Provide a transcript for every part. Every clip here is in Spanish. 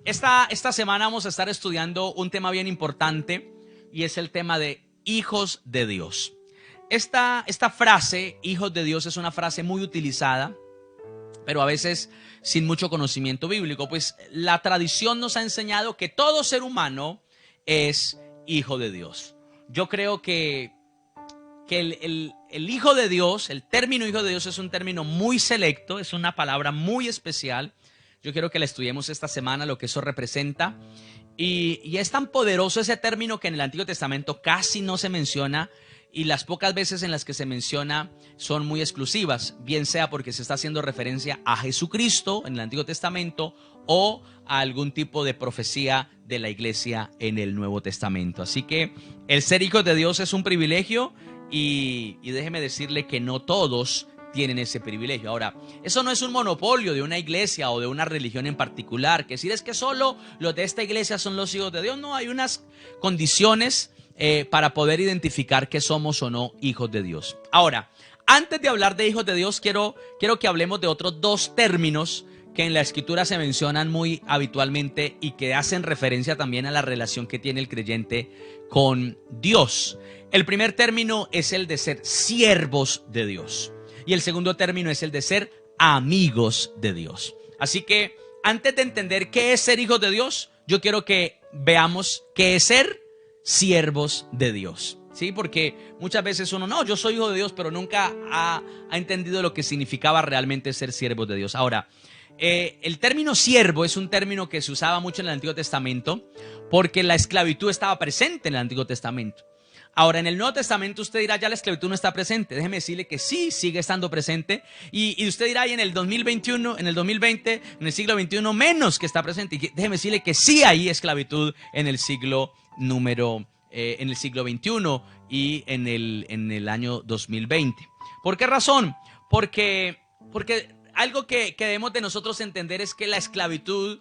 Esta semana vamos a estar estudiando un tema bien importante y es el tema de hijos de Dios. Esta frase, hijos de Dios, es una frase muy utilizada, pero a veces sin mucho conocimiento bíblico, pues la tradición nos ha enseñado que todo ser humano es hijo de Dios. Yo creo que el hijo de Dios, el término hijo de Dios es un término muy selecto, es una palabra muy especial. Yo quiero que la estudiemos esta semana, lo que eso representa. Y es tan poderoso ese término que en el Antiguo Testamento casi no se menciona, y las pocas veces en las que se menciona son muy exclusivas, bien sea porque se está haciendo referencia a Jesucristo en el Antiguo Testamento o a algún tipo de profecía de la iglesia en el Nuevo Testamento. Así que el ser hijo de Dios es un privilegio y déjeme decirle que no todos tienen ese privilegio. Ahora, eso no es un monopolio de una iglesia o de una religión en particular, que decir es que solo los de esta iglesia son los hijos de Dios. No, hay unas condiciones para poder identificar que somos o no hijos de Dios. Ahora, antes de hablar de hijos de Dios, quiero que hablemos de otros dos términos que en la escritura se mencionan muy habitualmente y que hacen referencia también a la relación que tiene el creyente con Dios. El primer término es el de ser siervos de Dios y el segundo término es el de ser amigos de Dios. Así que antes de entender qué es ser hijos de Dios, yo quiero que veamos qué es ser siervos de Dios, ¿sí? Porque muchas veces uno, no, yo soy hijo de Dios, pero nunca ha entendido lo que significaba realmente ser siervos de Dios. Ahora, el término siervo es un término que se usaba mucho en el Antiguo Testamento porque la esclavitud estaba presente en el Antiguo Testamento. Ahora, en el Nuevo Testamento usted dirá, ya la esclavitud no está presente. Déjeme decirle que sí, sigue estando presente. Y usted dirá, y en el 2021, en el 2020, en el siglo XXI, menos que está presente. Y déjeme decirle que sí hay esclavitud en el siglo en el siglo XXI y en el año 2020. ¿Por qué razón? Porque algo que debemos de nosotros entender es que la esclavitud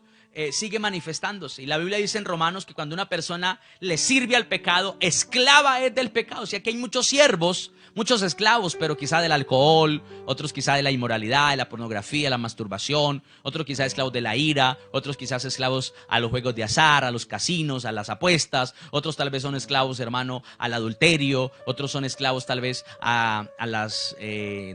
sigue manifestándose. Y la Biblia dice en Romanos que cuando una persona le sirve al pecado, esclava es del pecado. O sea que hay muchos siervos, muchos esclavos, pero quizá del alcohol, otros quizá de la inmoralidad, de la pornografía, la masturbación, otros quizá esclavos de la ira, otros quizás esclavos a los juegos de azar, a los casinos, a las apuestas, otros tal vez son esclavos, hermano, al adulterio, otros son esclavos tal vez a las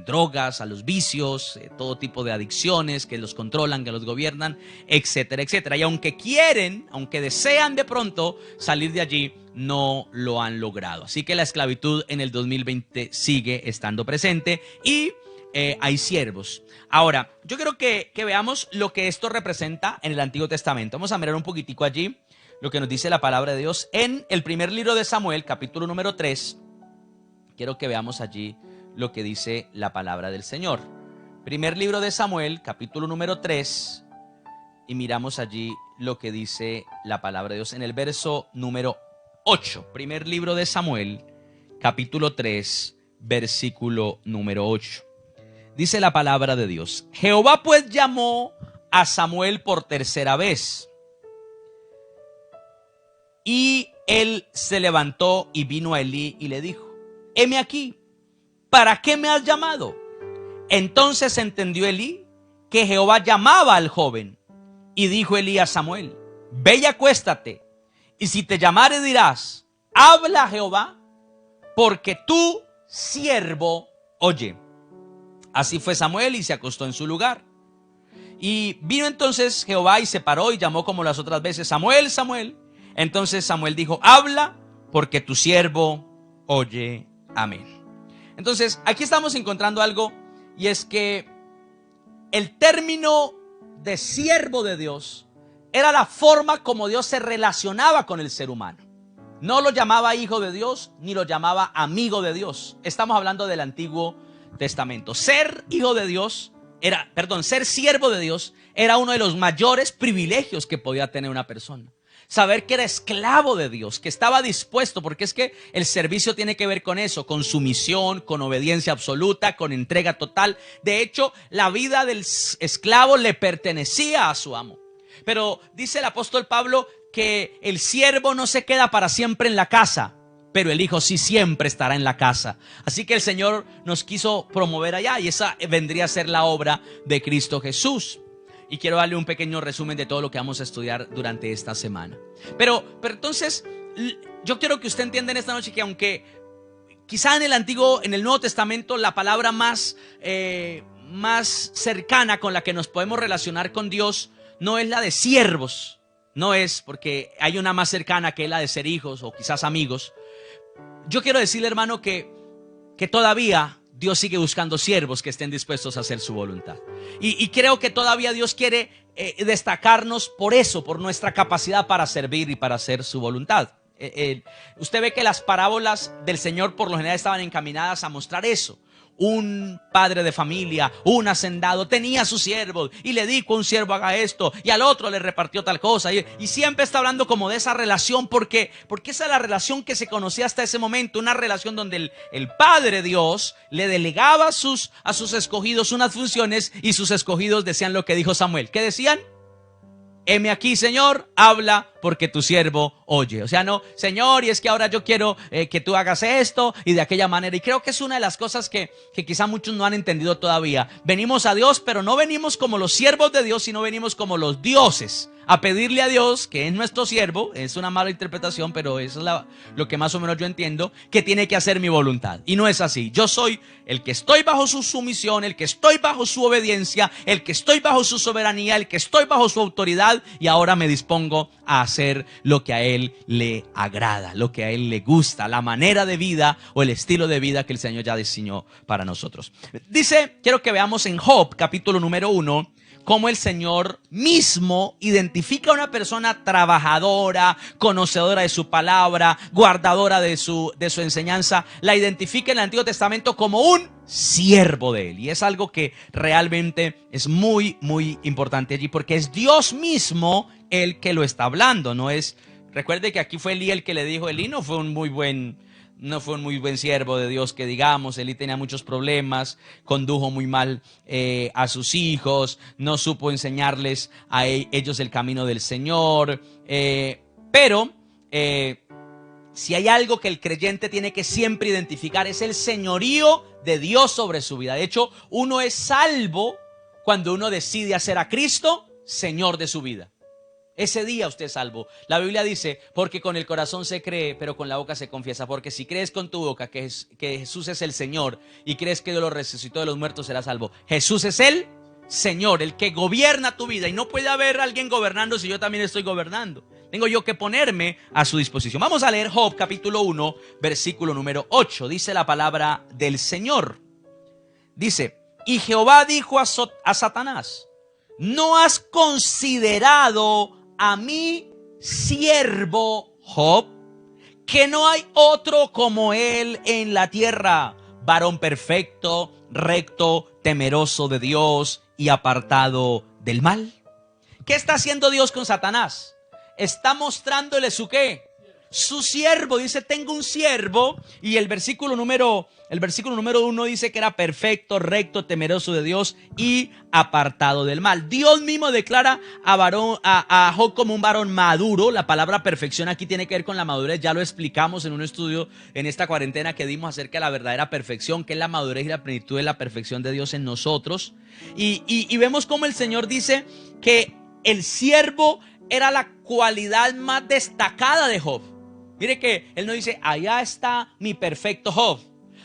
drogas, a los vicios, todo tipo de adicciones que los controlan, que los gobiernan, etcétera, etcétera. Y aunque quieren, aunque desean de pronto salir de allí, no lo han logrado. Así que la esclavitud en el 2020 sigue estando presente y hay siervos. Ahora, yo quiero que veamos lo que esto representa en el Antiguo Testamento. Vamos a mirar un poquitico allí lo que nos dice la palabra de Dios en el primer libro de Samuel, capítulo número 3. Quiero que veamos allí lo que dice la palabra del Señor. Primer libro de Samuel, capítulo número 3. Y miramos allí lo que dice la palabra de Dios en el verso número 8. Primer libro de Samuel, capítulo 3, versículo número 8. Dice la palabra de Dios: Jehová pues llamó a Samuel por tercera vez. Y él se levantó y vino a Elí y le dijo: heme aquí, ¿para qué me has llamado? Entonces entendió Elí que Jehová llamaba al joven. Y dijo Elí a Samuel: ve y acuéstate, y si te llamare dirás: habla Jehová, porque tu siervo oye. Así fue Samuel y se acostó en su lugar. Y vino entonces Jehová y se paró y llamó como las otras veces: Samuel, Samuel. Entonces Samuel dijo: habla, porque tu siervo oye. Amén. Entonces aquí estamos encontrando algo, y es que el término de siervo de Dios era la forma como Dios se relacionaba con el ser humano. No lo llamaba hijo de Dios ni lo llamaba amigo de Dios. Estamos hablando del Antiguo Testamento. Ser hijo de Dios ser siervo de Dios era uno de los mayores privilegios que podía tener una persona. Saber que era esclavo de Dios, que estaba dispuesto, porque es que el servicio tiene que ver con eso, con sumisión, con obediencia absoluta, con entrega total. De hecho, la vida del esclavo le pertenecía a su amo. Pero dice el apóstol Pablo que el siervo no se queda para siempre en la casa, pero el hijo sí siempre estará en la casa. Así que el Señor nos quiso promover allá, y esa vendría a ser la obra de Cristo Jesús. y quiero darle un pequeño resumen de todo lo que vamos a estudiar durante esta semana. Pero entonces, yo quiero que usted entienda en esta noche que aunque quizá en el Nuevo Testamento la palabra más cercana con la que nos podemos relacionar con Dios no es la de siervos, no es, porque hay una más cercana que es la de ser hijos o quizás amigos. Yo quiero decirle, hermano, que todavía Dios sigue buscando siervos que estén dispuestos a hacer su voluntad. Y creo que todavía Dios quiere destacarnos por eso, por nuestra capacidad para servir y para hacer su voluntad. Usted ve que las parábolas del Señor por lo general estaban encaminadas a mostrar eso. Un padre de familia, un hacendado, tenía a sus siervos y le dijo a un siervo haga esto y al otro le repartió tal cosa. Y siempre está hablando como de esa relación porque esa es la relación que se conocía hasta ese momento. Una relación donde el Padre Dios le delegaba a sus escogidos unas funciones y sus escogidos decían lo que dijo Samuel. ¿Qué decían? Heme aquí, Señor, habla porque tu siervo oye. O sea, no, Señor, y es que ahora yo quiero que tú hagas esto y de aquella manera. Y creo que es una de las cosas que quizá muchos no han entendido todavía. Venimos a Dios, pero no venimos como los siervos de Dios, sino venimos como los dioses. A pedirle a Dios, que es nuestro siervo, es una mala interpretación, pero eso es lo que más o menos yo entiendo, que tiene que hacer mi voluntad. Y no es así. Yo soy el que estoy bajo su sumisión, el que estoy bajo su obediencia, el que estoy bajo su soberanía, el que estoy bajo su autoridad, y ahora me dispongo a hacer lo que a Él le agrada, lo que a Él le gusta, la manera de vida o el estilo de vida que el Señor ya diseñó para nosotros. Dice, quiero que veamos en Job, capítulo número 1, cómo el Señor mismo identifica a una persona trabajadora, conocedora de su palabra, guardadora de su enseñanza. La identifica en el Antiguo Testamento como un siervo de Él. Y es algo que realmente es muy, muy importante allí, porque es Dios mismo el que lo está hablando. No es, recuerde que aquí fue Elí el que le dijo, Elí no fue un muy buen siervo de Dios, que digamos. Elí tenía muchos problemas, condujo muy mal a sus hijos, no supo enseñarles a ellos el camino del Señor, pero si hay algo que el creyente tiene que siempre identificar es el señorío de Dios sobre su vida. De hecho, uno es salvo cuando uno decide hacer a Cristo Señor de su vida. Ese día usted es salvo. La Biblia dice, porque con el corazón se cree, pero con la boca se confiesa. Porque si crees con tu boca que Jesús es el Señor y crees que Dios lo resucitó de los muertos, serás salvo. Jesús es el Señor, el que gobierna tu vida. Y no puede haber alguien gobernando si yo también estoy gobernando. Tengo yo que ponerme a su disposición. Vamos a leer Job capítulo 1, versículo número 8. Dice la palabra del Señor. Dice, y Jehová dijo a Satanás, ¿no has considerado a mi siervo Job, que no hay otro como él en la tierra, varón perfecto, recto, temeroso de Dios y apartado del mal? ¿Qué está haciendo Dios con Satanás? Está mostrándole su ¿qué? Su siervo. Dice, tengo un siervo. Y el versículo número 1 dice que era perfecto, recto, temeroso de Dios y apartado del mal. Dios mismo declara a Job como un varón maduro. La palabra perfección aquí tiene que ver con la madurez. Ya lo explicamos en un estudio en esta cuarentena que dimos acerca de la verdadera perfección, que es la madurez y la plenitud de la perfección de Dios en nosotros. Y vemos cómo el Señor dice que el siervo era la cualidad más destacada de Job. Mire que él no dice, allá está mi perfecto Job,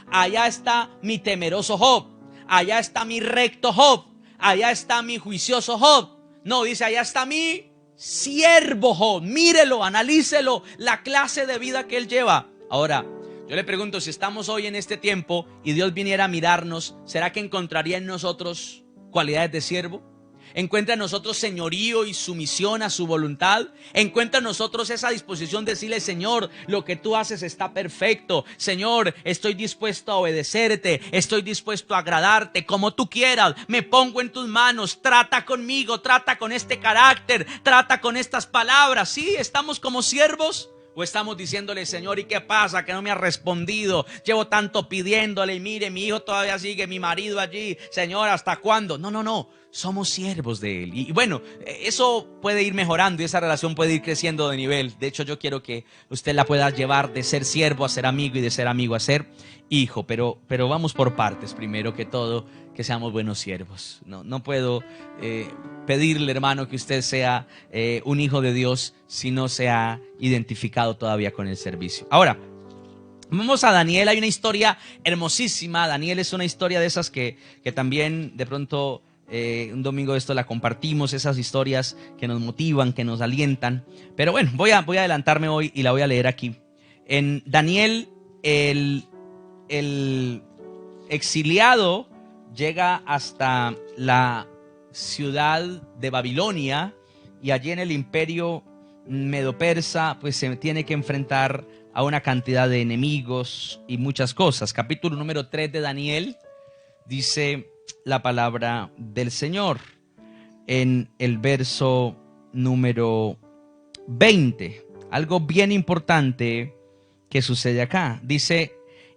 allá está mi temeroso Job, allá está mi recto Job, allá está mi juicioso Job. No, dice, allá está mi siervo Job. Mírelo, analícelo, la clase de vida que él lleva. Ahora, yo le pregunto, si estamos hoy en este tiempo y Dios viniera a mirarnos, ¿será que encontraría en nosotros cualidades de siervo? ¿Encuentra en nosotros señorío y sumisión a su voluntad? ¿Encuentra en nosotros esa disposición de decirle, Señor, lo que tú haces está perfecto? Señor, estoy dispuesto a obedecerte, estoy dispuesto a agradarte como tú quieras. Me pongo en tus manos, trata conmigo, trata con este carácter, trata con estas palabras. ¿Sí? ¿Estamos como siervos? ¿O estamos diciéndole, Señor, ¿y qué pasa? Que no me ha respondido. Llevo tanto pidiéndole y mire, mi hijo todavía sigue, mi marido allí. Señor, ¿hasta cuándo? No. somos siervos de Él. Y bueno, eso puede ir mejorando y esa relación puede ir creciendo de nivel. De hecho, yo quiero que usted la pueda llevar de ser siervo a ser amigo y de ser amigo a ser hijo. Pero vamos por partes. Primero que todo, que seamos buenos siervos. No puedo pedirle, hermano, que usted sea un hijo de Dios si no se ha identificado todavía con el servicio. Ahora, vamos a Daniel. Hay una historia hermosísima. Daniel es una historia de esas que también de pronto un domingo de esto la compartimos. Esas historias que nos motivan, que nos alientan. Pero bueno, voy a adelantarme hoy y la voy a leer aquí. En Daniel, el exiliado llega hasta la ciudad de Babilonia y allí en el imperio medo-persa pues se tiene que enfrentar a una cantidad de enemigos y muchas cosas. Capítulo número 3 de Daniel dice la palabra del Señor en el verso número 20. Algo bien importante que sucede acá. Dice: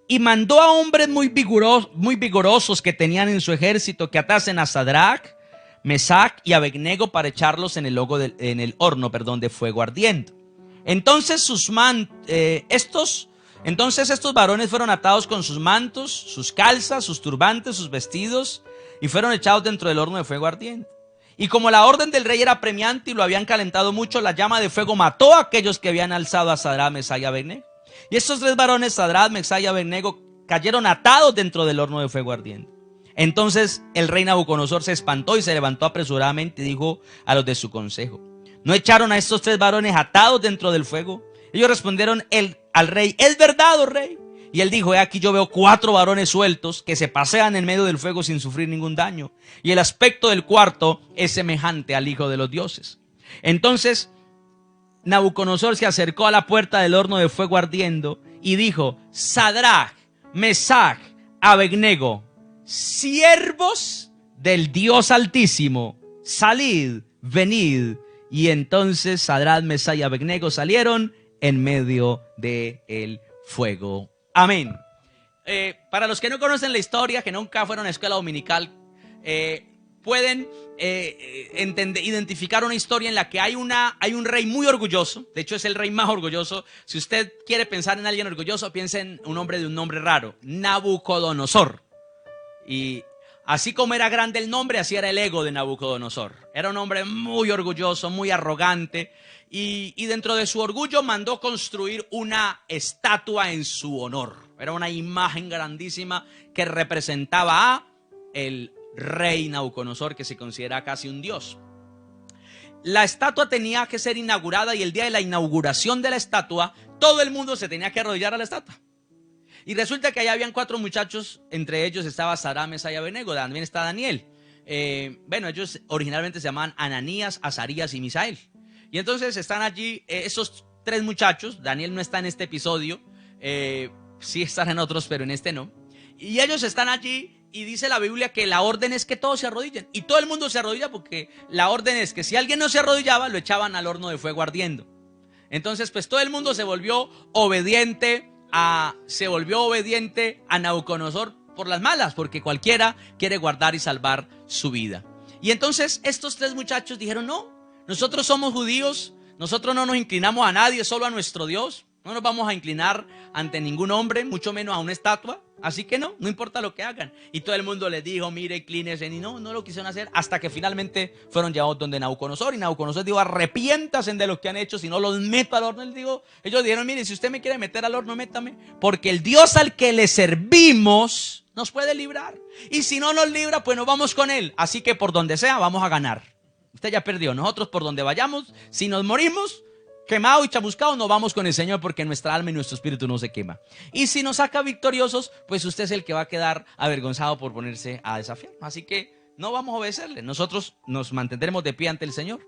y mandó a hombres muy vigorosos que tenían en su ejército que atasen a Sadrach, Mesach y Abednego para echarlos en el horno de fuego ardiente. Entonces estos varones fueron atados con sus mantos, sus calzas, sus turbantes, sus vestidos, y fueron echados dentro del horno de fuego ardiente. Y como la orden del rey era premiante y lo habían calentado mucho, la llama de fuego mató a aquellos que habían alzado a Sadrach, Mesach y Abednego. Y estos tres varones, Sadrach, Mesach y Abednego, cayeron atados dentro del horno de fuego ardiente. Entonces el rey Nabucodonosor se espantó y se levantó apresuradamente y dijo a los de su consejo: ¿no echaron a estos tres varones atados dentro del fuego? Ellos respondieron al rey: es verdad, oh rey. Y él dijo: he aquí yo veo 4 varones sueltos que se pasean en medio del fuego sin sufrir ningún daño. Y el aspecto del cuarto es semejante al hijo de los dioses. Entonces Nabucodonosor se acercó a la puerta del horno de fuego ardiendo y dijo: Sadrach, Mesach, Abednego, siervos del Dios Altísimo, salid, venid. Y entonces Sadrach, Mesach y Abednego salieron en medio del fuego. Amén. Para los que no conocen la historia, que nunca fueron a escuela dominical, pueden identificar una historia en la que hay un rey muy orgulloso. De hecho, es el rey más orgulloso. Si usted quiere pensar en alguien orgulloso, piense en un hombre de un nombre raro: Nabucodonosor. Y así como era grande el nombre, así era el ego de Nabucodonosor. Era un hombre muy orgulloso, muy arrogante. Y dentro de su orgullo mandó construir una estatua en su honor. Era una imagen grandísima que representaba a el rey Nabucodonosor, que se considera casi un dios. La estatua tenía que ser inaugurada y el día de la inauguración de la estatua todo el mundo se tenía que arrodillar a la estatua. Y resulta que allá habían 4 muchachos, entre ellos estaba Sadrach, Mesach y Abednego, también está Daniel. Ellos originalmente se llamaban Ananías, Azarías y Misael. Y entonces están allí esos 3 muchachos. Daniel no está en este episodio, sí están en otros, pero en este no. Y ellos están allí y dice la Biblia que la orden es que todos se arrodillen. Y todo el mundo se arrodilla porque la orden es que si alguien no se arrodillaba, lo echaban al horno de fuego ardiendo. Entonces pues todo el mundo se volvió obediente a Nabucodonosor por las malas, porque cualquiera quiere guardar y salvar su vida. Y entonces estos 3 muchachos dijeron: no, nosotros somos judíos, nosotros no nos inclinamos a nadie, solo a nuestro Dios. No nos vamos a inclinar ante ningún hombre, mucho menos a una estatua. Así que no importa lo que hagan. Y todo el mundo les dijo: mire, inclínense. Y no lo quisieron hacer, hasta que finalmente fueron llevados donde Nabucodonosor. Y Nabucodonosor dijo: arrepiéntanse de lo que han hecho, si no los meto al horno. Ellos dijeron: mire, si usted me quiere meter al horno, métame, porque el Dios al que le servimos nos puede librar. Y si no nos libra, pues nos vamos con él. Así que por donde sea, vamos a ganar. Usted ya perdió. Nosotros por donde vayamos, si nos morimos quemado y chamuscado, nos vamos con el Señor, porque nuestra alma y nuestro espíritu no se quema. Y si nos saca victoriosos, pues usted es el que va a quedar avergonzado por ponerse a desafiar. Así que no vamos a obedecerle. Nosotros nos mantendremos de pie ante el Señor.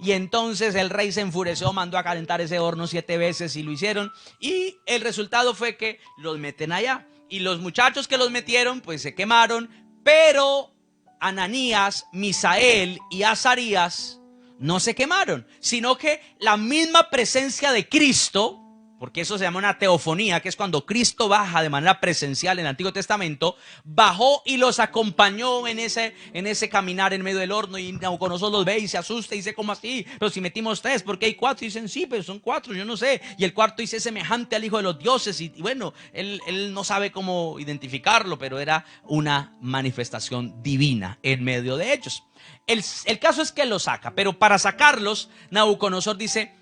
Y entonces el rey se enfureció, mandó a calentar ese horno 7 veces y lo hicieron. Y el resultado fue que los meten allá. Y los muchachos que los metieron, pues se quemaron. Pero Ananías, Misael y Azarías no se quemaron, sino que la misma presencia de Cristo porque eso se llama una teofonía, que es cuando Cristo baja de manera presencial en el Antiguo Testamento, bajó y los acompañó en ese caminar en medio del horno, y Nabucodonosor los ve y se asusta y dice, ¿cómo así? Pero si metimos 3, ¿por qué hay 4? Y dicen, sí, pero son 4, yo no sé. Y el cuarto dice, semejante al Hijo de los dioses, y bueno, él no sabe cómo identificarlo, pero era una manifestación divina en medio de ellos. El caso es que los saca, pero para sacarlos, Nabucodonosor dice,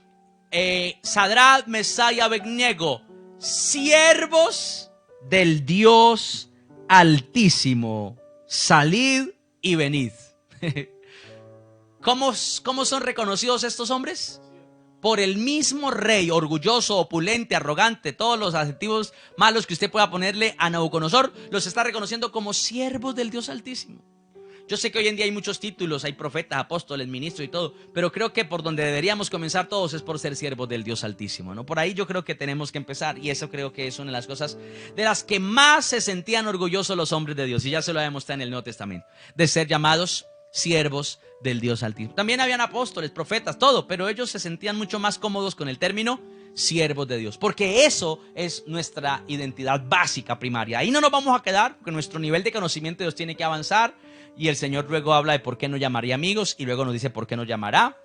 Sadrach, Mesach y Abednego, siervos del Dios Altísimo, salid y venid. ¿Cómo son reconocidos estos hombres? Por el mismo rey, orgulloso, opulente, arrogante, todos los adjetivos malos que usted pueda ponerle a Nabucodonosor, los está reconociendo como siervos del Dios Altísimo. Yo sé que hoy en día hay muchos títulos, hay profetas, apóstoles, ministros y todo, pero creo que por donde deberíamos comenzar todos es por ser siervos del Dios Altísimo, ¿no? Por ahí yo creo que tenemos que empezar, y eso creo que es una de las cosas de las que más se sentían orgullosos los hombres de Dios, y ya se lo ha demostrado en el Nuevo Testamento, de ser llamados siervos del Dios Altísimo. También habían apóstoles, profetas, todo, pero ellos se sentían mucho más cómodos con el término siervos de Dios, porque eso es nuestra identidad básica, primaria. Ahí no nos vamos a quedar, porque nuestro nivel de conocimiento de Dios tiene que avanzar. Y el Señor luego habla de por qué nos llamaría amigos, y luego nos dice por qué nos llamará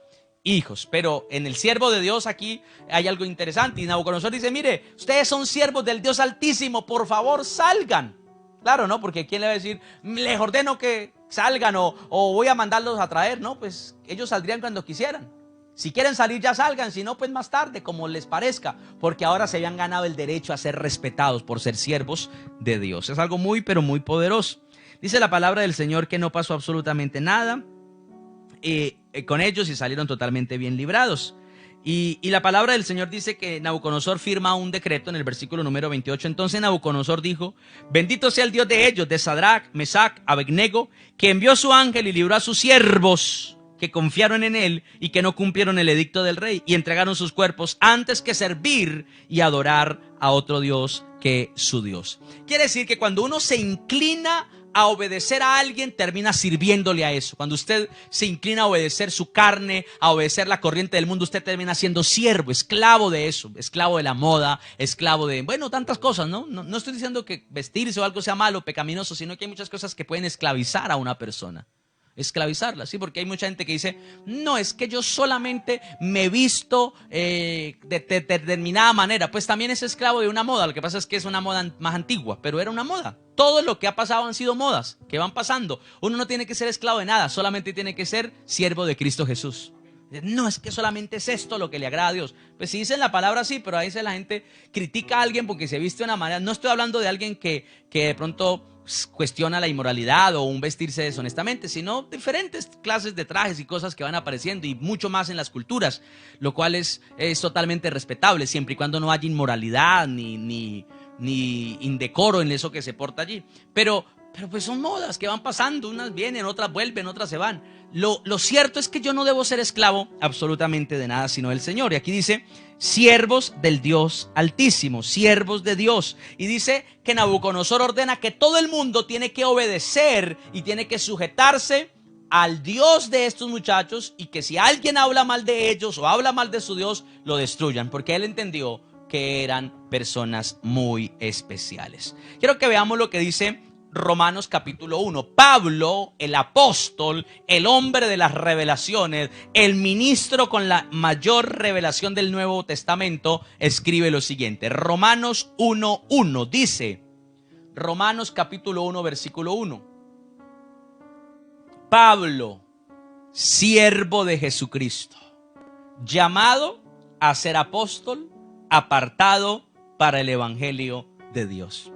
hijos. Pero en el siervo de Dios aquí hay algo interesante. Y Nabucodonosor dice, mire, ustedes son siervos del Dios Altísimo, por favor salgan. Claro, ¿no? Porque ¿quién le va a decir, les ordeno que salgan o voy a mandarlos a traer? No, pues ellos saldrían cuando quisieran. Si quieren salir ya salgan, si no pues más tarde, como les parezca, porque ahora se habían ganado el derecho a ser respetados por ser siervos de Dios. Es algo muy pero muy poderoso. Dice la palabra del Señor que no pasó absolutamente nada con ellos, y salieron totalmente bien librados. Y la palabra del Señor dice que Nabucodonosor firma un decreto en el versículo número 28. Entonces Nabucodonosor dijo, bendito sea el Dios de ellos, de Sadrach, Mesach, Abednego, que envió su ángel y libró a sus siervos que confiaron en él y que no cumplieron el edicto del rey y entregaron sus cuerpos antes que servir y adorar a otro Dios que su Dios. Quiere decir que cuando uno se inclina a obedecer a alguien, termina sirviéndole a eso. Cuando usted se inclina a obedecer su carne, a obedecer la corriente del mundo, usted termina siendo siervo, esclavo de eso, esclavo de la moda, esclavo de, bueno, tantas cosas, ¿no? No estoy diciendo que vestirse o algo sea malo, pecaminoso, sino que hay muchas cosas que pueden esclavizar a una persona. Esclavizarla, sí, porque hay mucha gente que dice, no, es que yo solamente me visto de determinada manera. Pues también es esclavo de una moda. Lo que pasa es que es una moda más antigua, pero era una moda. Todo lo que ha pasado han sido modas que van pasando. Uno no tiene que ser esclavo de nada, solamente tiene que ser siervo de Cristo Jesús. No, es que solamente es esto lo que le agrada a Dios. Pues si dicen la palabra sí, pero a veces la gente critica a alguien porque se viste de una manera. No estoy hablando de alguien que de pronto cuestiona la inmoralidad o un vestirse deshonestamente, sino diferentes clases de trajes y cosas que van apareciendo, y mucho más en las culturas, lo cual es totalmente respetable, siempre y cuando no haya inmoralidad ni indecoro en eso que se porta allí. Pero pues son modas que van pasando, unas vienen, otras vuelven, otras se van. Lo cierto es que yo no debo ser esclavo absolutamente de nada sino del Señor. Y aquí dice, siervos del Dios Altísimo, siervos de Dios. Y dice que Nabucodonosor ordena que todo el mundo tiene que obedecer y tiene que sujetarse al Dios de estos muchachos, y que si alguien habla mal de ellos o habla mal de su Dios, lo destruyan, porque él entendió que eran personas muy especiales. Quiero que veamos lo que dice Romanos capítulo 1. Pablo, el apóstol, el hombre de las revelaciones, el ministro con la mayor revelación del Nuevo Testamento, escribe lo siguiente. Romanos 1:1 dice, Romanos capítulo 1 versículo 1. Pablo, siervo de Jesucristo, llamado a ser apóstol, apartado para el evangelio de Dios.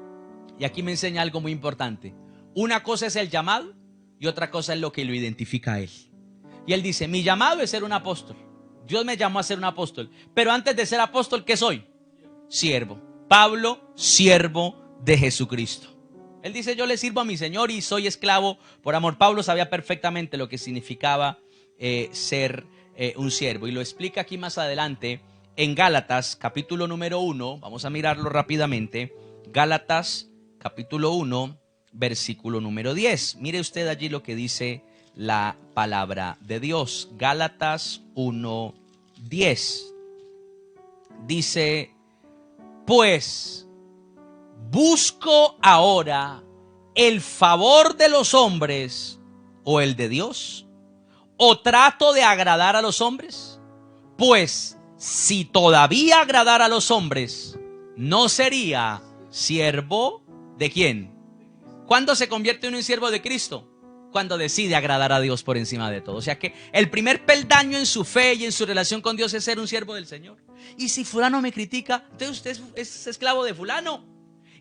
Y aquí me enseña algo muy importante. Una cosa es el llamado y otra cosa es lo que lo identifica a él. Y él dice, mi llamado es ser un apóstol. Dios me llamó a ser un apóstol. Pero antes de ser apóstol, ¿qué soy? Siervo. Pablo, siervo de Jesucristo. Él dice, yo le sirvo a mi Señor y soy esclavo por amor. Pablo sabía perfectamente lo que significaba ser un siervo. Y lo explica aquí más adelante en Gálatas, capítulo número 1. Vamos a mirarlo rápidamente. Gálatas capítulo 1, versículo número 10. Mire usted allí lo que dice la palabra de Dios. Gálatas 1:10. Dice Pues, ¿busco ahora el favor de los hombres o el de Dios? ¿O trato de agradar a los hombres? Pues, si todavía agradara a los hombres, ¿no sería siervo de quién? ¿Cuándo se convierte uno en siervo de Cristo? Cuando decide agradar a Dios por encima de todo. O sea que el primer peldaño en su fe y en su relación con Dios es ser un siervo del Señor. Y si fulano me critica, entonces usted es esclavo de fulano.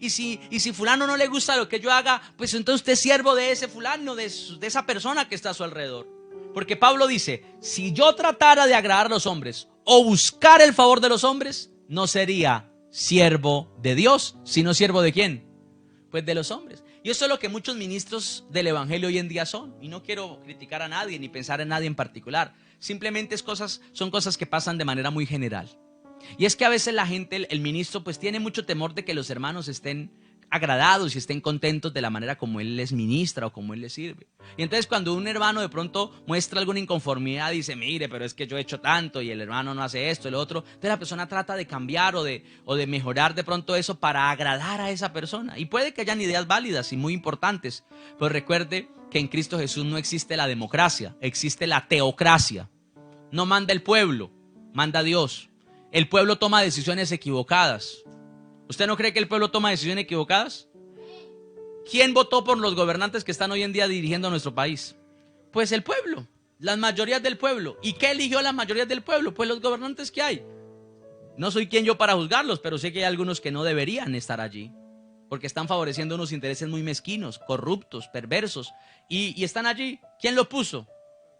Y si fulano no le gusta lo que yo haga, pues entonces usted es siervo de ese fulano, de esa persona que está a su alrededor. Porque Pablo dice, si yo tratara de agradar a los hombres o buscar el favor de los hombres, no sería siervo de Dios, sino siervo de ¿quién? Pues de los hombres. Y eso es lo que muchos ministros del evangelio hoy en día son. Y no quiero criticar a nadie ni pensar en nadie en particular. Simplemente son cosas que pasan de manera muy general. Y es que a veces la gente, el ministro, pues tiene mucho temor de que los hermanos estén agradados y estén contentos de la manera como él les ministra o como él les sirve. Y entonces cuando un hermano de pronto muestra alguna inconformidad, dice, mire, pero es que yo he hecho tanto y el hermano no hace esto, el otro. Entonces la persona trata de cambiar o de mejorar de pronto eso para agradar a esa persona. Y puede que hayan ideas válidas y muy importantes, pero recuerde que en Cristo Jesús no existe la democracia, existe la teocracia. No manda el pueblo, manda Dios. El pueblo toma decisiones equivocadas. ¿Usted no cree que el pueblo toma decisiones equivocadas? ¿Quién votó por los gobernantes que están hoy en día dirigiendo nuestro país? Pues el pueblo, las mayorías del pueblo. ¿Y qué eligió las mayorías del pueblo? Pues los gobernantes que hay. No soy quien yo para juzgarlos, pero sé que hay algunos que no deberían estar allí, porque están favoreciendo unos intereses muy mezquinos, corruptos, perversos, y están allí. ¿Quién lo puso?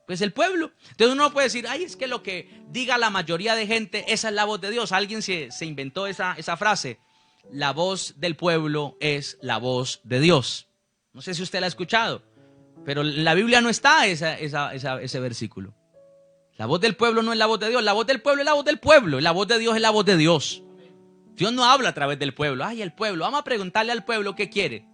Pues el pueblo. Entonces uno no puede decir, ay, es que lo que diga la mayoría de gente, esa es la voz de Dios. Alguien se inventó esa frase. La voz del pueblo es la voz de Dios. No sé si usted la ha escuchado, pero en la Biblia no está ese versículo. La voz del pueblo no es la voz de Dios. La voz del pueblo es la voz del pueblo. La voz de Dios es la voz de Dios. Dios no habla a través del pueblo. Ay, el pueblo. Vamos a preguntarle al pueblo qué quiere.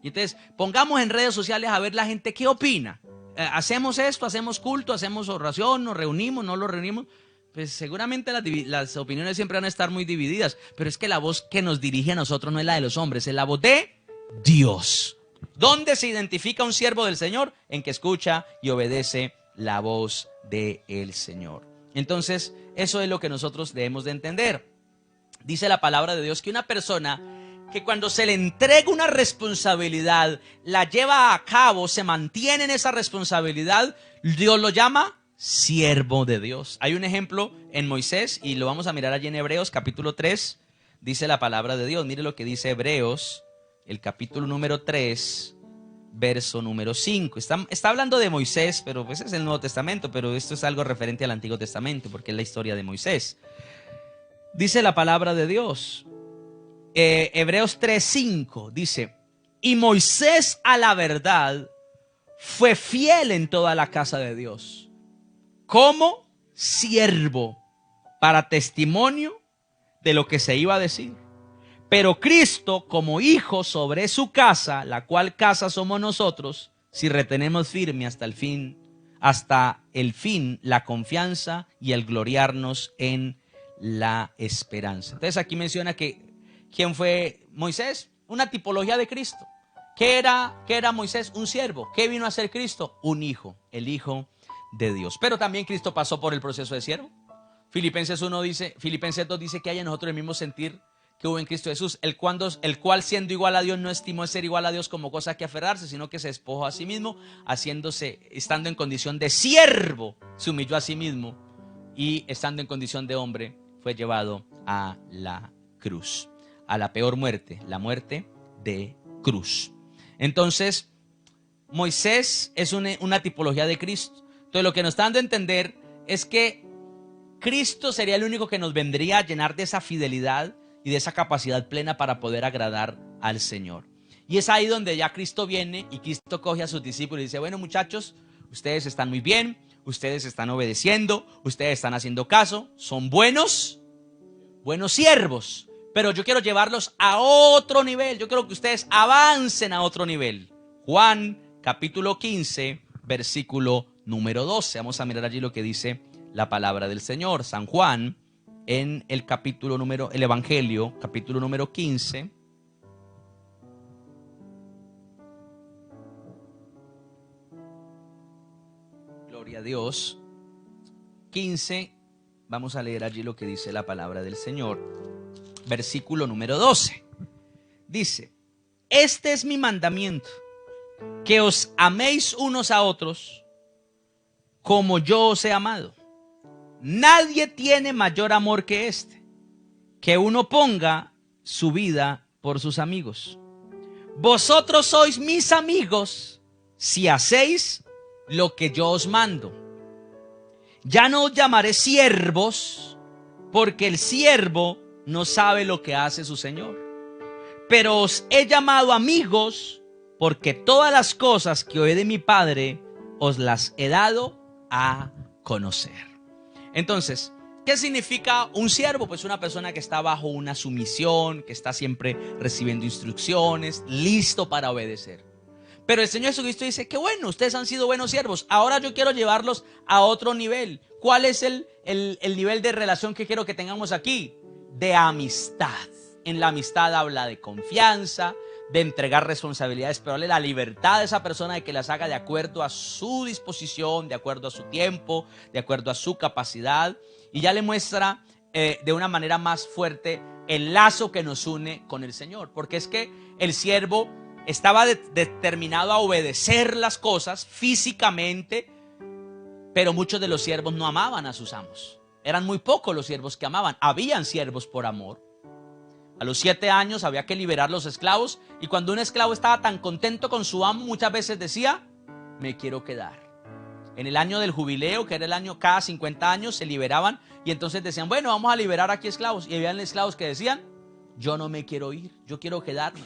Y entonces pongamos en redes sociales a ver la gente qué opina. Hacemos esto, hacemos culto, hacemos oración, nos reunimos, no lo reunimos. Pues seguramente las opiniones siempre van a estar muy divididas, pero es que la voz que nos dirige a nosotros no es la de los hombres, es la voz de Dios. ¿Dónde se identifica un siervo del Señor? En que escucha y obedece la voz del Señor. Entonces, eso es lo que nosotros debemos de entender. Dice la palabra de Dios que una persona que cuando se le entrega una responsabilidad, la lleva a cabo, se mantiene en esa responsabilidad, Dios lo llama siervo de Dios. Hay un ejemplo en Moisés y lo vamos a mirar allí en Hebreos capítulo 3, dice la palabra de Dios. Mire lo que dice Hebreos, el capítulo número 3, verso número 5. Está hablando de Moisés, pero pues es el Nuevo Testamento, pero esto es algo referente al Antiguo Testamento, porque es la historia de Moisés. Dice la palabra de Dios, Hebreos 3:5, dice, y Moisés a la verdad fue fiel en toda la casa de Dios, como siervo para testimonio de lo que se iba a decir. Pero Cristo como hijo sobre su casa, la cual casa somos nosotros, si retenemos firme hasta el fin la confianza y el gloriarnos en la esperanza. Entonces aquí menciona que ¿quién fue Moisés? Una tipología de Cristo. ¿Qué era Moisés? Un siervo. ¿Qué vino a ser Cristo? Un hijo, el hijo de Dios. Pero también Cristo pasó por el proceso de siervo. Filipenses 2 dice que hay en nosotros el mismo sentir que hubo en Cristo Jesús, el cual siendo igual a Dios no estimó ser igual a Dios como cosa que aferrarse, sino que se despojó a sí mismo, estando en condición de siervo, se humilló a sí mismo y estando en condición de hombre fue llevado a la cruz, a la peor muerte, la muerte de cruz. Entonces, Moisés es una tipología de Cristo. Entonces, lo que nos está dando a entender es que Cristo sería el único que nos vendría a llenar de esa fidelidad y de esa capacidad plena para poder agradar al Señor. Y es ahí donde ya Cristo viene y Cristo coge a sus discípulos y dice, bueno muchachos, ustedes están muy bien, ustedes están obedeciendo, ustedes están haciendo caso, son buenos siervos, pero yo quiero llevarlos a otro nivel, yo quiero que ustedes avancen a otro nivel. Juan capítulo 15, versículo número 12. Vamos a mirar allí lo que dice la palabra del Señor. San Juan en el Evangelio, capítulo número 15. Gloria a Dios. 15, vamos a leer allí lo que dice la palabra del Señor. Versículo número 12. Dice: este es mi mandamiento, que os améis unos a otros como yo os he amado. Nadie tiene mayor amor que este, que uno ponga su vida por sus amigos. Vosotros sois mis amigos si hacéis lo que yo os mando. Ya no os llamaré siervos, porque el siervo no sabe lo que hace su señor. Pero os he llamado amigos, porque todas las cosas que oí de mi Padre os las he dado a conocer. Entonces, ¿qué significa un siervo? Pues una persona que está bajo una sumisión, que está siempre recibiendo instrucciones, listo para obedecer. Pero el Señor Jesucristo dice: qué bueno, ustedes han sido buenos siervos. Ahora yo quiero llevarlos a otro nivel. ¿Cuál es el nivel de relación que quiero que tengamos aquí? De amistad. En la amistad habla de confianza, de entregar responsabilidades, pero darle la libertad a esa persona de que las haga de acuerdo a su disposición, de acuerdo a su tiempo, de acuerdo a su capacidad. Y ya le muestra de una manera más fuerte el lazo que nos une con el Señor. Porque es que el siervo estaba determinado a obedecer las cosas físicamente, pero muchos de los siervos no amaban a sus amos. Eran muy pocos los siervos que amaban. Habían siervos por amor. A los 7 años había que liberar los esclavos, y cuando un esclavo estaba tan contento con su amo, muchas veces decía: me quiero quedar. En el año del jubileo, que era el año cada 50 años, se liberaban, y entonces decían: bueno, vamos a liberar aquí esclavos. Y habían esclavos que decían: yo no me quiero ir, yo quiero quedarme.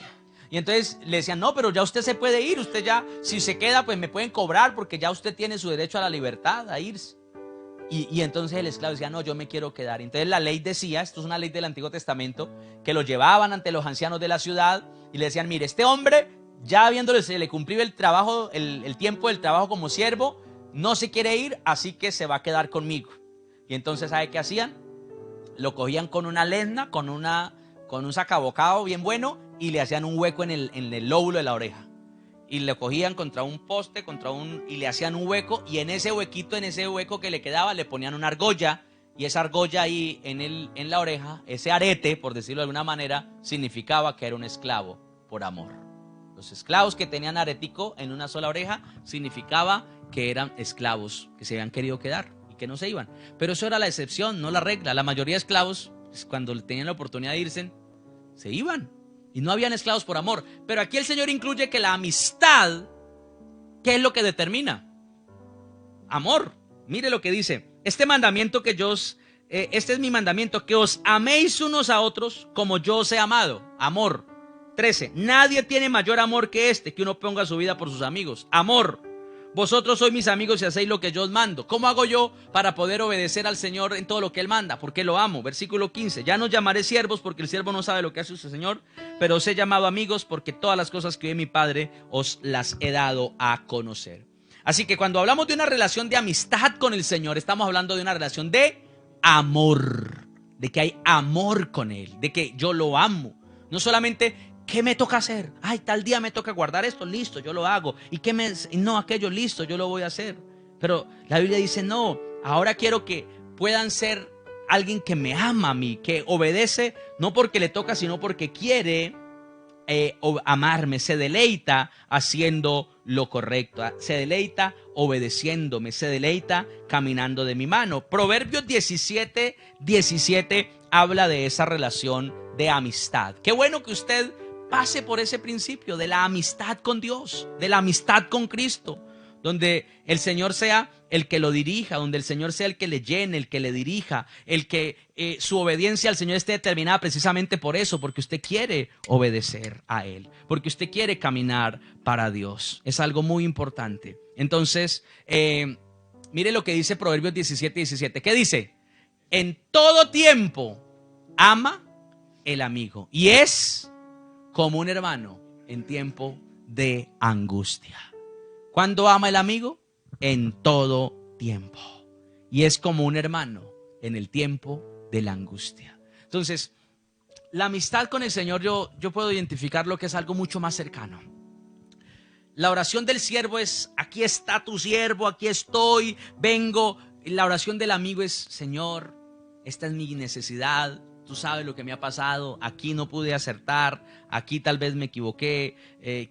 Y entonces le decían: no, pero ya usted se puede ir, usted ya, si se queda, pues me pueden cobrar, porque ya usted tiene su derecho a la libertad, a irse. Y entonces el esclavo decía: no, yo me quiero quedar. Entonces la ley decía, esto es una ley del Antiguo Testamento, que lo llevaban ante los ancianos de la ciudad y le decían: mire, este hombre, ya habiéndole se le cumplido el trabajo, el tiempo del trabajo como siervo, no se quiere ir, así que se va a quedar conmigo. Y entonces, ¿sabe qué hacían? Lo cogían con una lesna, con un sacabocado bien bueno, y le hacían un hueco en el lóbulo de la oreja. Y le cogían contra un poste, y le hacían un hueco, y en ese huequito, en ese hueco que le quedaba, le ponían una argolla, y esa argolla ahí en la oreja, ese arete, por decirlo de alguna manera, significaba que era un esclavo por amor. Los esclavos que tenían aretico en una sola oreja significaba que eran esclavos que se habían querido quedar y que no se iban. Pero eso era la excepción, no la regla. La mayoría de esclavos, pues, cuando tenían la oportunidad de irse, se iban. Y no habían esclavos por amor. Pero aquí el Señor incluye que la amistad, ¿qué es lo que determina? Amor. Mire lo que dice: este mandamiento este es mi mandamiento, que os améis unos a otros como yo os he amado. Amor. 13. Nadie tiene mayor amor que este, que uno ponga su vida por sus amigos. Amor. Vosotros sois mis amigos si hacéis lo que yo os mando. ¿Cómo hago yo para poder obedecer al Señor en todo lo que Él manda? Porque lo amo. Versículo 15. Ya no os llamaré siervos, porque el siervo no sabe lo que hace su Señor, pero os he llamado amigos, porque todas las cosas que oí de mi Padre os las he dado a conocer. Así que cuando hablamos de una relación de amistad con el Señor, estamos hablando de una relación de amor, de que hay amor con Él, de que yo lo amo. No solamente ¿qué me toca hacer? Ay, tal día me toca guardar esto, listo, yo lo hago. No, aquello, listo, yo lo voy a hacer. Pero la Biblia dice: no, ahora quiero que puedan ser alguien que me ama a mí, que obedece no porque le toca, sino porque quiere amarme, se deleita haciendo lo correcto, se deleita obedeciéndome, se deleita caminando de mi mano. Proverbios 17:17 habla de esa relación de amistad. Qué bueno que usted pase por ese principio de la amistad con Dios, de la amistad con Cristo, donde el Señor sea el que lo dirija, donde el Señor sea el que le llene, el que le dirija, el que su obediencia al Señor esté determinada precisamente por eso, porque usted quiere obedecer a Él, porque usted quiere caminar para Dios. Es algo muy importante. Entonces, mire lo que dice Proverbios 17:17. ¿Qué dice? En todo tiempo ama el amigo, y es como un hermano en tiempo de angustia. ¿Cuándo ama el amigo? En todo tiempo. Y es como un hermano en el tiempo de la angustia. Entonces, la amistad con el Señor, yo puedo identificar lo que es algo mucho más cercano. La oración del siervo es: aquí está tu siervo, aquí estoy, vengo. Y la oración del amigo es: Señor, esta es mi necesidad, tú sabes lo que me ha pasado, aquí no pude acertar, aquí tal vez me equivoqué,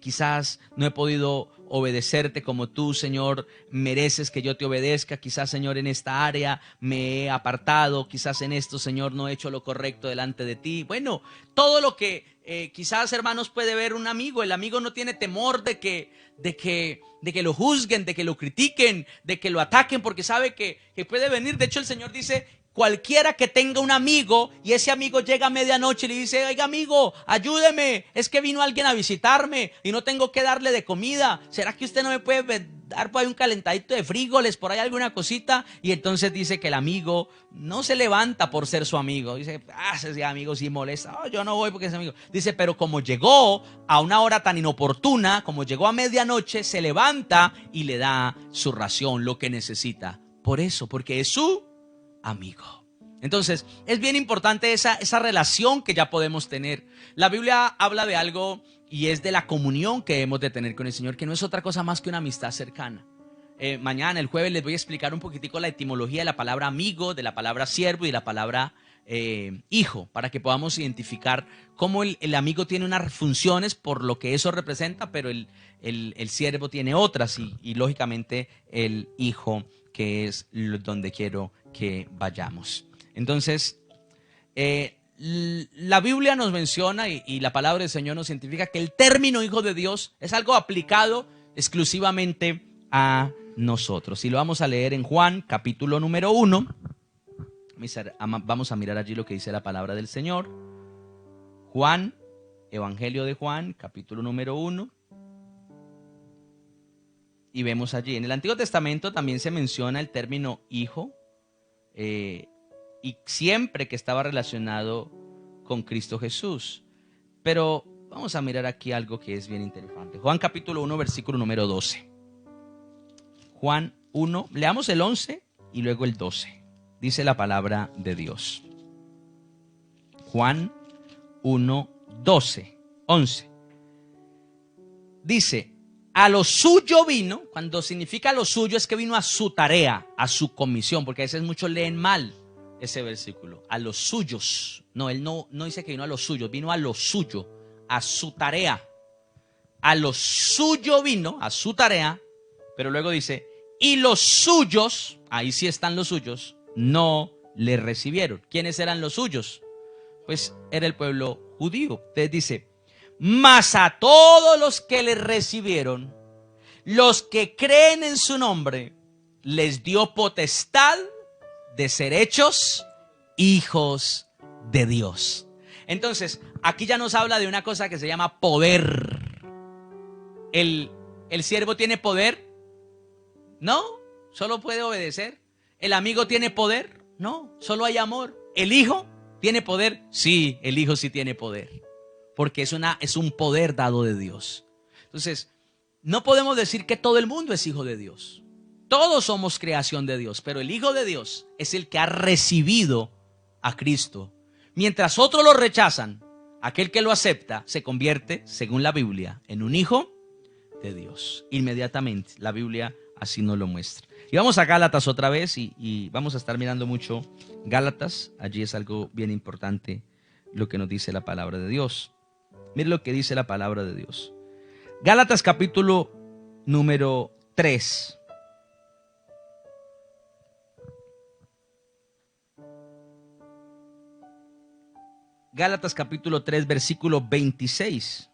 quizás no he podido obedecerte como tú, Señor, mereces que yo te obedezca. Quizás, Señor, en esta área me he apartado, quizás en esto, Señor, no he hecho lo correcto delante de ti. Bueno, todo lo que quizás, hermanos, puede ver un amigo. El amigo no tiene temor de que lo juzguen, de que lo critiquen, de que lo ataquen, porque sabe que puede venir. De hecho, el Señor dice: cualquiera que tenga un amigo y ese amigo llega a medianoche y le dice: oiga, amigo, ayúdeme, es que vino alguien a visitarme y no tengo que darle de comida, ¿será que usted no me puede dar por ahí un calentadito de frijoles, por ahí alguna cosita? Y entonces dice que el amigo no se levanta por ser su amigo, dice: ese amigo sí molesta, yo no voy porque es amigo. Dice: pero como llegó a una hora tan inoportuna, como llegó a medianoche, se levanta y le da su ración, lo que necesita. Por eso, porque es su amigo. Entonces, es bien importante esa relación que ya podemos tener. La Biblia habla de algo, y es de la comunión que hemos de tener con el Señor, que no es otra cosa más que una amistad cercana. Mañana, el jueves, les voy a explicar un poquitico la etimología de la palabra amigo, de la palabra siervo y de la palabra hijo, para que podamos identificar cómo el amigo tiene unas funciones por lo que eso representa, pero el siervo tiene otras, y lógicamente el hijo, que es donde quiero que vayamos. Entonces, la Biblia nos menciona, y la palabra del Señor nos identifica, que el término hijo de Dios es algo aplicado exclusivamente a nosotros. Y lo vamos a leer en Juan, capítulo número 1. Vamos a mirar allí lo que dice la palabra del Señor. Juan, Evangelio de Juan, capítulo número 1. Y vemos allí, en el Antiguo Testamento también se menciona el término hijo, y siempre que estaba relacionado con Cristo Jesús. Pero vamos a mirar aquí algo que es bien interesante. Juan capítulo 1, versículo número 12. Juan 1, leamos el 11 y luego el 12. Dice la palabra de Dios. Juan 1, 12, 11. Dice: a lo suyo vino. Cuando significa lo suyo, es que vino a su tarea, a su comisión, porque a veces muchos leen mal ese versículo. A los suyos. No, él no dice que vino a los suyos, vino a lo suyo, a su tarea. A lo suyo vino, a su tarea, pero luego dice: y los suyos, ahí sí están los suyos, no le recibieron. ¿Quiénes eran los suyos? Pues era el pueblo judío. Entonces dice: mas a todos los que le recibieron, los que creen en su nombre, les dio potestad de ser hechos hijos de Dios. Entonces, aquí ya nos habla de una cosa que se llama poder. ¿El siervo tiene poder? No, solo puede obedecer. ¿El amigo tiene poder? No, solo hay amor. ¿El hijo tiene poder? Sí, el hijo sí tiene poder, porque es un poder dado de Dios. Entonces, no podemos decir que todo el mundo es hijo de Dios. Todos somos creación de Dios, pero el hijo de Dios es el que ha recibido a Cristo. Mientras otros lo rechazan, aquel que lo acepta se convierte, según la Biblia, en un hijo de Dios. Inmediatamente, la Biblia así nos lo muestra. Y vamos a Gálatas otra vez, y vamos a estar mirando mucho Gálatas. Allí es algo bien importante lo que nos dice la palabra de Dios. Mire lo que dice la palabra de Dios. Gálatas capítulo número 3. Gálatas capítulo 3, versículo 26.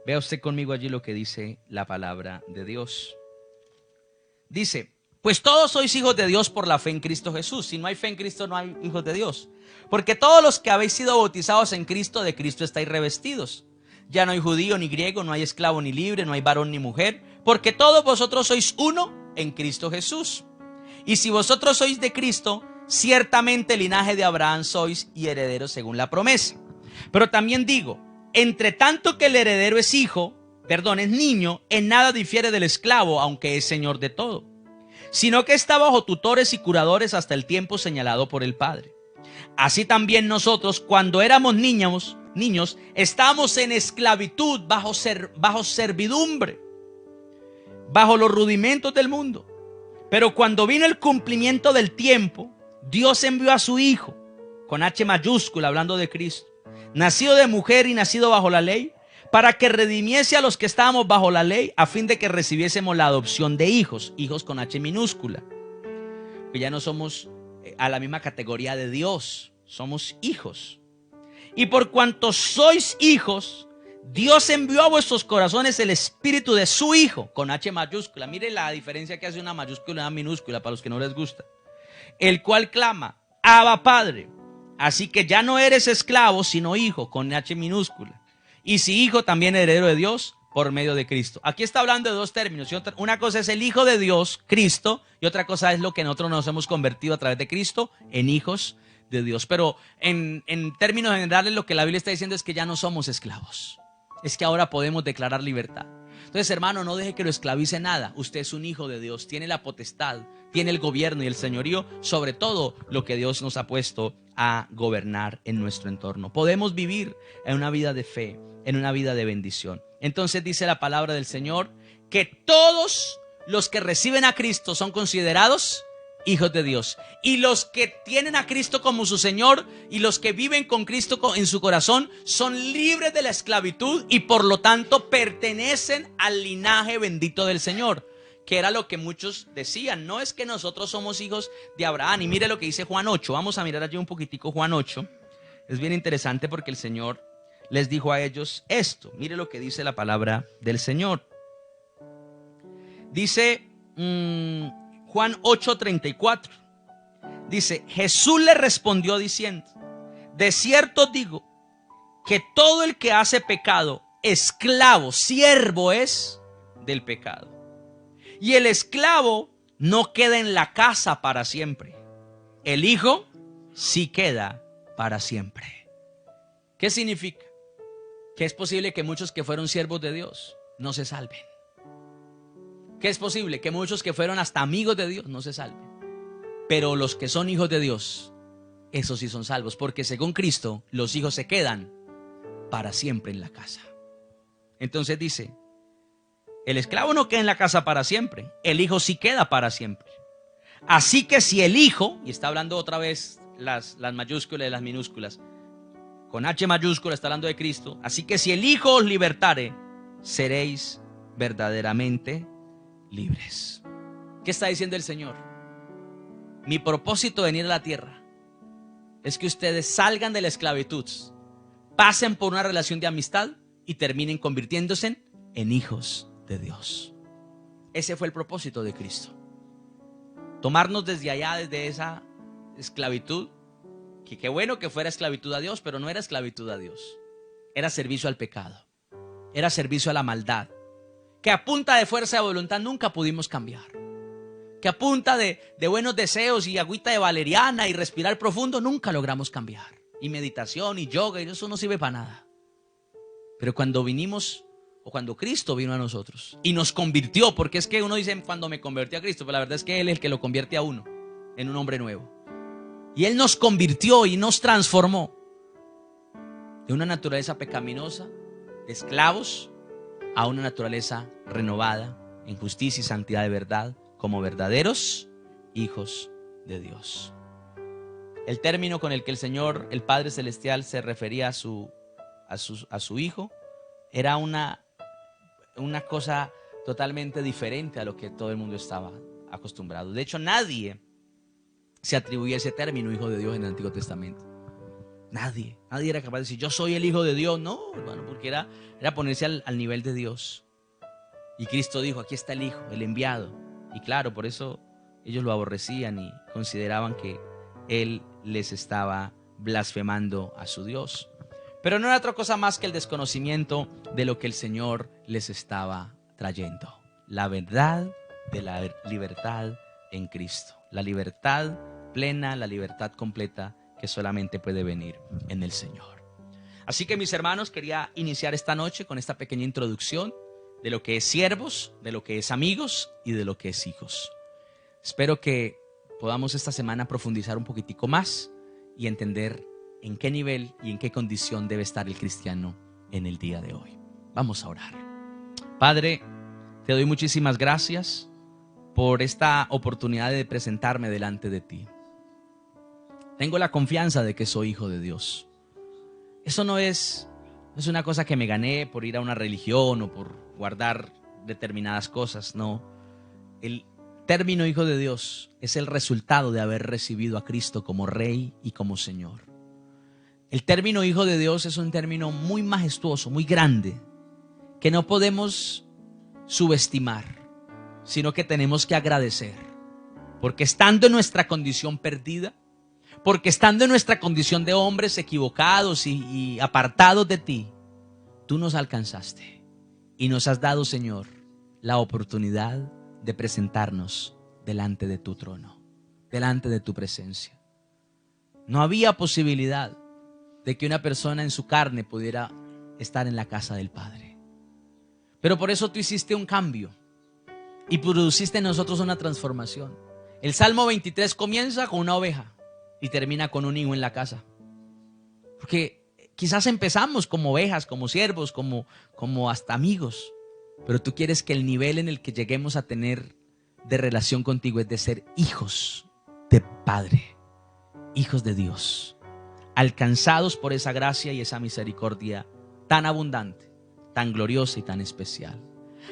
Vea usted conmigo allí lo que dice la palabra de Dios. Dice: pues todos sois hijos de Dios por la fe en Cristo Jesús. Si no hay fe en Cristo, no hay hijos de Dios. Porque todos los que habéis sido bautizados en Cristo, de Cristo estáis revestidos. Ya no hay judío ni griego, no hay esclavo ni libre, no hay varón ni mujer, porque todos vosotros sois uno en Cristo Jesús. Y si vosotros sois de Cristo, ciertamente linaje de Abraham sois y herederos según la promesa. Pero también digo: entre tanto que el heredero es hijo, es niño, en nada difiere del esclavo, aunque es señor de todo, sino que está bajo tutores y curadores hasta el tiempo señalado por el Padre. Así también nosotros, cuando éramos niños, estábamos en esclavitud, bajo servidumbre, bajo los rudimentos del mundo. Pero cuando vino el cumplimiento del tiempo, Dios envió a su Hijo, con H mayúscula, hablando de Cristo, nacido de mujer y nacido bajo la ley, para que redimiese a los que estábamos bajo la ley, a fin de que recibiésemos la adopción de hijos, hijos con H minúscula, que ya no somos a la misma categoría de Dios, somos hijos. Y por cuanto sois hijos, Dios envió a vuestros corazones el espíritu de su Hijo, con H mayúscula. Mire la diferencia que hace una mayúscula y una minúscula para los que no les gusta. El cual clama, Abba Padre. Así que ya no eres esclavo, sino hijo, con H minúscula. Y si hijo, también heredero de Dios por medio de Cristo. Aquí está hablando de dos términos. Una cosa es el Hijo de Dios, Cristo, y otra cosa es lo que nosotros nos hemos convertido a través de Cristo en hijos de Dios. Pero en términos generales, lo que la Biblia está diciendo es que ya no somos esclavos. Es que ahora podemos declarar libertad. Entonces, hermano, no deje que lo esclavice nada. Usted es un hijo de Dios, tiene la potestad, tiene el gobierno y el señorío sobre todo lo que Dios nos ha puesto a gobernar en nuestro entorno. Podemos vivir en una vida de fe, en una vida de bendición. Entonces dice la palabra del Señor que todos los que reciben a Cristo son considerados hijos de Dios. Y los que tienen a Cristo como su Señor y los que viven con Cristo en su corazón son libres de la esclavitud y por lo tanto pertenecen al linaje bendito del Señor, que era lo que muchos decían. No es que nosotros somos hijos de Abraham. Y mire lo que dice Juan 8. Vamos a mirar allí un poquitico Juan 8. Es bien interesante porque el Señor les dijo a ellos esto. Mire lo que dice la palabra del Señor. Dice Juan 8:34. Dice, Jesús le respondió diciendo, de cierto digo que todo el que hace pecado, esclavo, siervo es del pecado. Y el esclavo no queda en la casa para siempre. El hijo sí queda para siempre. ¿Qué significa? Que es posible que muchos que fueron siervos de Dios no se salven. Que es posible que muchos que fueron hasta amigos de Dios no se salven. Pero los que son hijos de Dios, esos sí son salvos, porque según Cristo, los hijos se quedan para siempre en la casa. Entonces dice, el esclavo no queda en la casa para siempre, el hijo sí queda para siempre. Así que si el hijo, y está hablando otra vez las mayúsculas y las minúsculas, con H mayúscula está hablando de Cristo, así que si el hijo os libertare, seréis verdaderamente libres. ¿Qué está diciendo el Señor? Mi propósito de venir a la tierra es que ustedes salgan de la esclavitud, pasen por una relación de amistad y terminen convirtiéndose en hijos de Dios. Ese fue el propósito de Cristo. Tomarnos desde allá, desde esa esclavitud, que qué bueno que fuera esclavitud a Dios, pero no era esclavitud a Dios. Era servicio al pecado, era servicio a la maldad, que a punta de fuerza de voluntad nunca pudimos cambiar. Que a punta de buenos deseos y agüita de valeriana y respirar profundo nunca logramos cambiar. Y meditación y yoga y eso no sirve para nada. Pero cuando vinimos, o cuando Cristo vino a nosotros y nos convirtió, porque es que uno dice cuando me convertí a Cristo, pero la verdad es que Él es el que lo convierte a uno en un hombre nuevo. Y Él nos convirtió y nos transformó de una naturaleza pecaminosa, de esclavos, a una naturaleza renovada en justicia y santidad de verdad, como verdaderos hijos de Dios. El término con el que el Señor, el Padre Celestial, se refería a su Hijo era una cosa totalmente diferente a lo que todo el mundo estaba acostumbrado. De hecho, nadie se atribuía ese término hijo de Dios en el Antiguo Testamento. Nadie era capaz de decir yo soy el hijo de Dios. No, hermano, porque era ponerse al nivel de Dios. Y Cristo dijo, aquí está el Hijo, el enviado. Y claro, por eso ellos lo aborrecían y consideraban que Él les estaba blasfemando a su Dios. Pero no era otra cosa más que el desconocimiento de lo que el Señor les estaba trayendo. La verdad de la libertad en Cristo. La libertad plena, la libertad completa que solamente puede venir en el Señor. Así que mis hermanos, quería iniciar esta noche con esta pequeña introducción de lo que es siervos, de lo que es amigos y de lo que es hijos. Espero que podamos esta semana profundizar un poquitico más y entender en qué nivel y en qué condición debe estar el cristiano en el día de hoy. Vamos a orar. Padre, te doy muchísimas gracias por esta oportunidad de presentarme delante de ti. Tengo la confianza de que soy hijo de Dios. Eso no es una cosa que me gané por ir a una religión o por guardar determinadas cosas, no. El término hijo de Dios es el resultado de haber recibido a Cristo como Rey y como Señor. El término hijo de Dios es un término muy majestuoso, muy grande, que no podemos subestimar, sino que tenemos que agradecer. Porque estando en nuestra condición perdida, porque estando en nuestra condición de hombres equivocados y apartados de ti, tú nos alcanzaste y nos has dado, Señor, la oportunidad de presentarnos delante de tu trono, delante de tu presencia. No había posibilidad de que una persona en su carne pudiera estar en la casa del Padre. Pero por eso tú hiciste un cambio y produciste en nosotros una transformación. El Salmo 23 comienza con una oveja y termina con un hijo en la casa. Porque quizás empezamos como ovejas, como siervos, como hasta amigos. Pero tú quieres que el nivel en el que lleguemos a tener de relación contigo es de ser hijos de Padre, hijos de Dios, alcanzados por esa gracia y esa misericordia tan abundante, tan gloriosa y tan especial.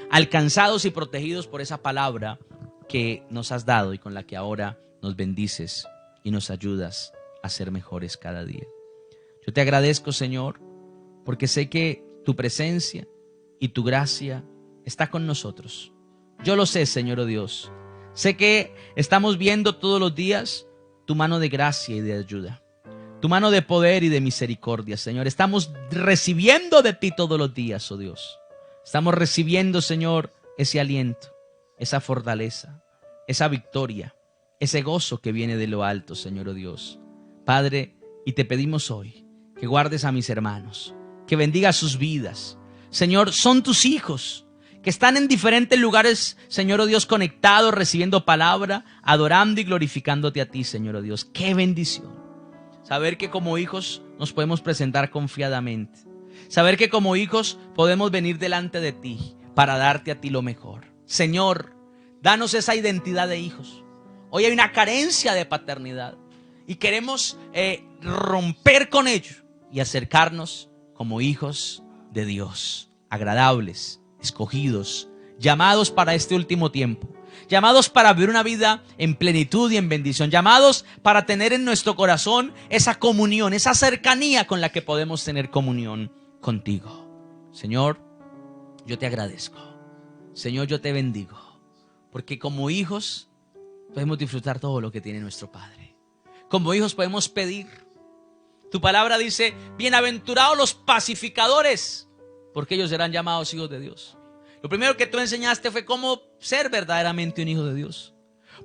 Alcanzados y protegidos por esa palabra que nos has dado y con la que ahora nos bendices y nos ayudas a ser mejores cada día. Yo te agradezco, Señor, porque sé que tu presencia y tu gracia está con nosotros. Yo lo sé, Señor, oh Dios. Sé que estamos viendo todos los días tu mano de gracia y de ayuda, tu mano de poder y de misericordia, Señor. Estamos recibiendo de ti todos los días, oh Dios. Estamos recibiendo, Señor, ese aliento, esa fortaleza, esa victoria, ese gozo que viene de lo alto, Señor, oh Dios. Padre, y te pedimos hoy que guardes a mis hermanos, que bendigas sus vidas. Señor, son tus hijos que están en diferentes lugares, Señor, oh Dios, conectados, recibiendo palabra, adorando y glorificándote a ti, Señor, oh Dios. ¡Qué bendición! Saber que como hijos nos podemos presentar confiadamente. Saber que como hijos podemos venir delante de ti para darte a ti lo mejor. Señor, danos esa identidad de hijos. Hoy hay una carencia de paternidad y queremos romper con ello y acercarnos como hijos de Dios, agradables, escogidos, llamados para este último tiempo, llamados para vivir una vida en plenitud y en bendición, llamados para tener en nuestro corazón esa comunión, esa cercanía con la que podemos tener comunión contigo. Señor, yo te agradezco. Señor, yo te bendigo, porque como hijos podemos disfrutar todo lo que tiene nuestro Padre. Como hijos podemos pedir. Tu palabra dice, bienaventurados los pacificadores, porque ellos serán llamados hijos de Dios. Lo primero que tú enseñaste fue cómo ser verdaderamente un hijo de Dios.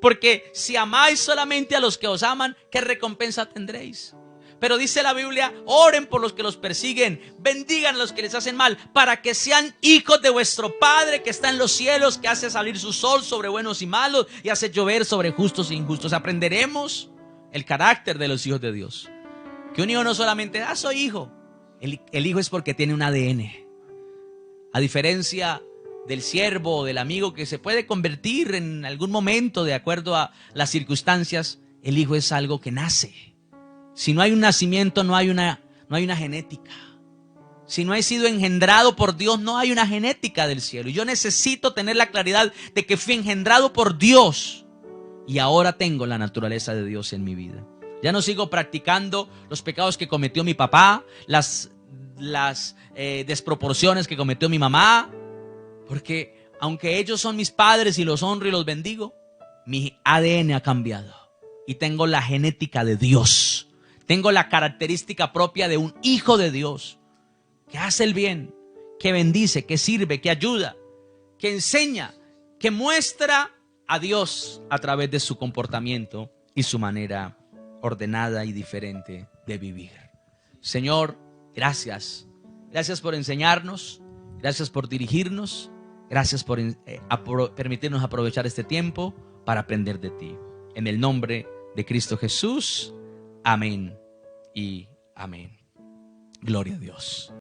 Porque si amáis solamente a los que os aman, ¿qué recompensa tendréis? Pero dice la Biblia, oren por los que los persiguen, bendigan a los que les hacen mal, para que sean hijos de vuestro Padre que está en los cielos, que hace salir su sol sobre buenos y malos y hace llover sobre justos e injustos. Aprenderemos el carácter de los hijos de Dios. Que un hijo no solamente, soy hijo. El hijo es porque tiene un ADN. A diferencia del siervo o del amigo que se puede convertir en algún momento de acuerdo a las circunstancias, el hijo es algo que nace. Si no hay un nacimiento, no hay una genética. Si no he sido engendrado por Dios, no hay una genética del cielo. Y yo necesito tener la claridad de que fui engendrado por Dios y ahora tengo la naturaleza de Dios en mi vida. Ya no sigo practicando los pecados que cometió mi papá, las desproporciones que cometió mi mamá, porque aunque ellos son mis padres y los honro y los bendigo, mi ADN ha cambiado y tengo la genética de Dios. Tengo la característica propia de un hijo de Dios, que hace el bien, que bendice, que sirve, que ayuda, que enseña, que muestra a Dios a través de su comportamiento y su manera ordenada y diferente de vivir. Señor, gracias. Gracias por enseñarnos, gracias por dirigirnos, Gracias por permitirnos aprovechar este tiempo para aprender de ti. En el nombre de Cristo Jesús. Amén y amén. Gloria a Dios.